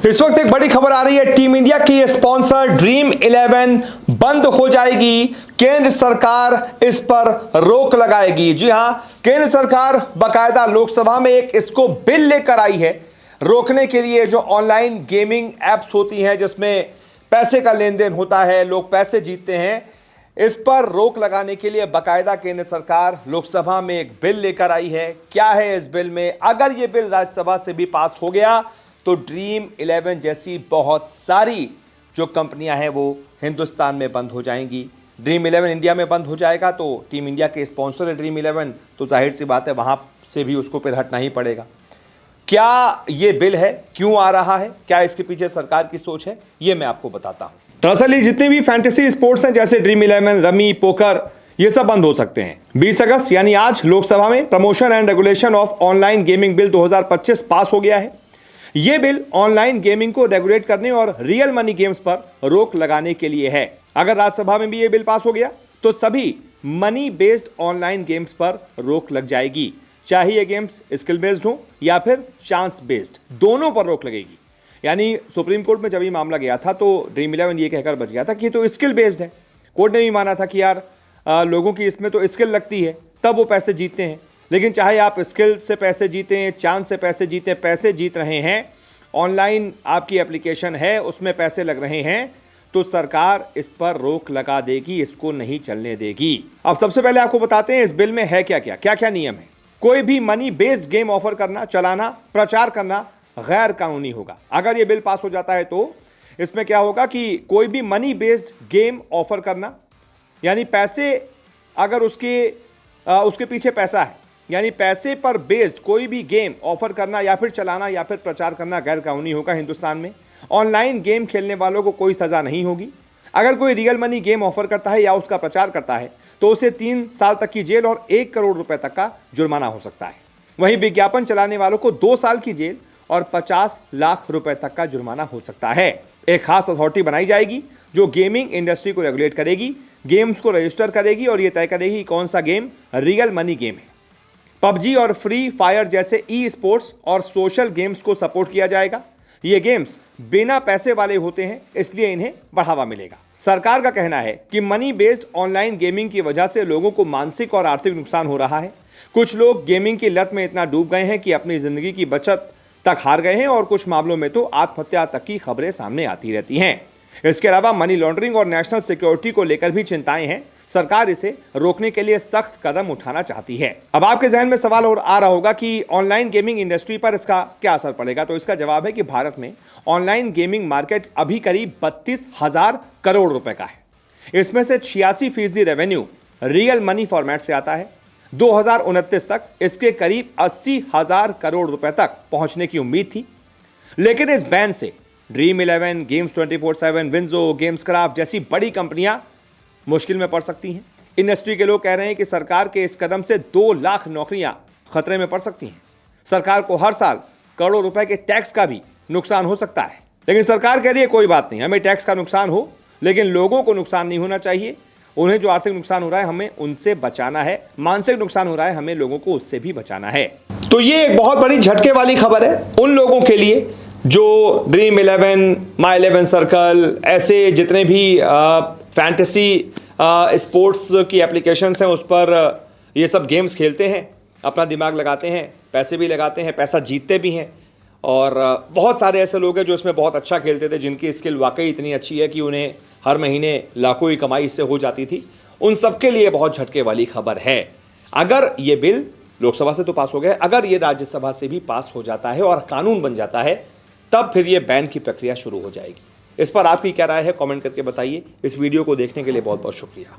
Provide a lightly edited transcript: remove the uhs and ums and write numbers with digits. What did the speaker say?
इस वक्त एक बड़ी खबर आ रही है। टीम इंडिया की स्पॉन्सर ड्रीम 11 बंद हो जाएगी। केंद्र सरकार इस पर रोक लगाएगी। जी हां, केंद्र सरकार बाकायदा लोकसभा में एक इसको बिल लेकर आई है रोकने के लिए। जो ऑनलाइन गेमिंग एप्स होती हैं जिसमें पैसे का लेन देन होता है, लोग पैसे जीतते हैं, इस पर रोक लगाने के लिए बाकायदा केंद्र सरकार लोकसभा में एक बिल लेकर आई है। क्या है इस बिल में? अगर यह बिल राज्यसभा से भी पास हो गया तो ड्रीम 11 जैसी बहुत सारी जो कंपनियां हैं वो हिंदुस्तान में बंद हो जाएंगी। ड्रीम 11 इंडिया में बंद हो जाएगा तो टीम इंडिया के स्पॉन्सर है ड्रीम 11, तो जाहिर सी बात है वहां से भी उसको फिर हटना ही पड़ेगा। क्या ये बिल है, क्यों आ रहा है, क्या इसके पीछे सरकार की सोच है, ये मैं आपको बताता हूं। दरअसल ये जितने भी फैंटेसी स्पोर्ट्स हैं जैसे ड्रीम 11, रमी, पोकर, ये सब बंद हो सकते हैं। 20 अगस्त यानी आज लोकसभा में promotion and regulation of online gaming bill 2025 पास हो गया है। यह बिल ऑनलाइन गेमिंग को रेगुलेट करने और रियल मनी गेम्स पर रोक लगाने के लिए है। अगर राज्यसभा में भी यह बिल पास हो गया तो सभी मनी बेस्ड ऑनलाइन गेम्स पर रोक लग जाएगी, चाहे ये गेम्स स्किल बेस्ड हो या फिर चांस बेस्ड, दोनों पर रोक लगेगी। यानी सुप्रीम कोर्ट में जब ये मामला गया था तो ड्रीम 11 ये कहकर बच गया था कि तो स्किल बेस्ड है। कोर्ट ने भी माना था कि यार लोगों की इसमें तो स्किल लगती है तब वो पैसे जीतते हैं, लेकिन चाहे आप स्किल से पैसे जीतें, चांस से पैसे जीतें, पैसे जीत रहे हैं, ऑनलाइन आपकी एप्लीकेशन है उसमें पैसे लग रहे हैं, तो सरकार इस पर रोक लगा देगी, इसको नहीं चलने देगी। अब सबसे पहले आपको बताते हैं इस बिल में है क्या क्या नियम है। कोई भी मनी बेस्ड गेम ऑफर करना, चलाना, प्रचार करना गैर कानूनी होगा। अगर यह बिल पास हो जाता है तो इसमें क्या होगा कि कोई भी मनी बेस्ड गेम ऑफर करना, यानी पैसे अगर उसके पीछे पैसा है, यानी पैसे पर बेस्ड कोई भी गेम ऑफर करना या फिर चलाना या फिर प्रचार करना गैर कानूनी होगा हिंदुस्तान में। ऑनलाइन गेम खेलने वालों को कोई सजा नहीं होगी। अगर कोई रियल मनी गेम ऑफर करता है या उसका प्रचार करता है तो उसे 3 साल तक की जेल और 1 करोड़ रुपए तक का जुर्माना हो सकता है। वहीं विज्ञापन चलाने वालों को 2 साल की जेल और 50 लाख रुपए तक का जुर्माना हो सकता है। एक खास अथॉरिटी बनाई जाएगी जो गेमिंग इंडस्ट्री को रेगुलेट करेगी, गेम्स को रजिस्टर करेगी और यह तय करेगी कौन सा गेम रियल मनी गेम है। पबजी और फ्री फायर जैसे ई स्पोर्ट्स और सोशल गेम्स को सपोर्ट किया जाएगा। ये गेम्स बिना पैसे वाले होते हैं, इसलिए इन्हें बढ़ावा मिलेगा। सरकार का कहना है कि मनी बेस्ड ऑनलाइन गेमिंग की वजह से लोगों को मानसिक और आर्थिक नुकसान हो रहा है। कुछ लोग गेमिंग की लत में इतना डूब गए हैं कि अपनी जिंदगी की बचत तक हार गए हैं और कुछ मामलों में तो आत्महत्या तक की खबरें सामने आती रहती हैं। इसके अलावा मनी लॉन्ड्रिंग और नेशनल सिक्योरिटी को लेकर भी चिंताएं हैं। सरकार इसे रोकने के लिए सख्त कदम उठाना चाहती है। अब आपके जहन में सवाल और आ रहा होगा कि ऑनलाइन गेमिंग इंडस्ट्री पर इसका क्या असर पड़ेगा, तो इसका जवाब है कि भारत में ऑनलाइन गेमिंग मार्केट अभी करीब 32,000 करोड़ रुपए का है। इसमें से 86% रेवेन्यू रियल मनी फॉर्मेट से आता है। 2029 तक इसके करीब 80,000 करोड़ रुपए तक पहुंचने की उम्मीद थी, लेकिन इस बैन से ड्रीम 11, गेम्स 24/7, विंजो, गेम्सक्राफ्ट जैसी बड़ी कंपनियां मुश्किल में पड़ सकती हैं। इंडस्ट्री के लोग कह रहे हैं कि सरकार के इस कदम से 2 लाख नौकरियां खतरे में पड़ सकती हैं। सरकार को हर साल करोड़ों रुपए के टैक्स का भी नुकसान हो सकता है, लेकिन सरकार कह रही है कोई बात नहीं, हमें टैक्स का नुकसान हो लेकिन लोगों को नुकसान नहीं होना चाहिए। उन्हें जो आर्थिक नुकसान हो रहा है हमें उनसे बचाना है, मानसिक नुकसान हो रहा है हमें लोगों को उससे भी बचाना है। तो ये एक बहुत बड़ी झटके वाली खबर है उन लोगों के लिए जो ड्रीम 11, माई 11 सर्कल, ऐसे जितने भी फैंटेसी स्पोर्ट्स की एप्लीकेशंस हैं उस पर ये सब गेम्स खेलते हैं, अपना दिमाग लगाते हैं, पैसे भी लगाते हैं, पैसा जीतते भी हैं। और बहुत सारे ऐसे लोग हैं जो इसमें बहुत अच्छा खेलते थे, जिनकी स्किल वाकई इतनी अच्छी है कि उन्हें हर महीने लाखों की कमाई इससे हो जाती थी। उन सबके लिए बहुत झटके वाली खबर है। अगर ये बिल लोकसभा से तो पास हो गया, अगर ये राज्यसभा से भी पास हो जाता है और कानून बन जाता है तब फिर ये बैन की प्रक्रिया शुरू हो जाएगी। इस पर आपकी क्या राय है, कमेंट करके बताइए। इस वीडियो को देखने के लिए बहुत बहुत शुक्रिया।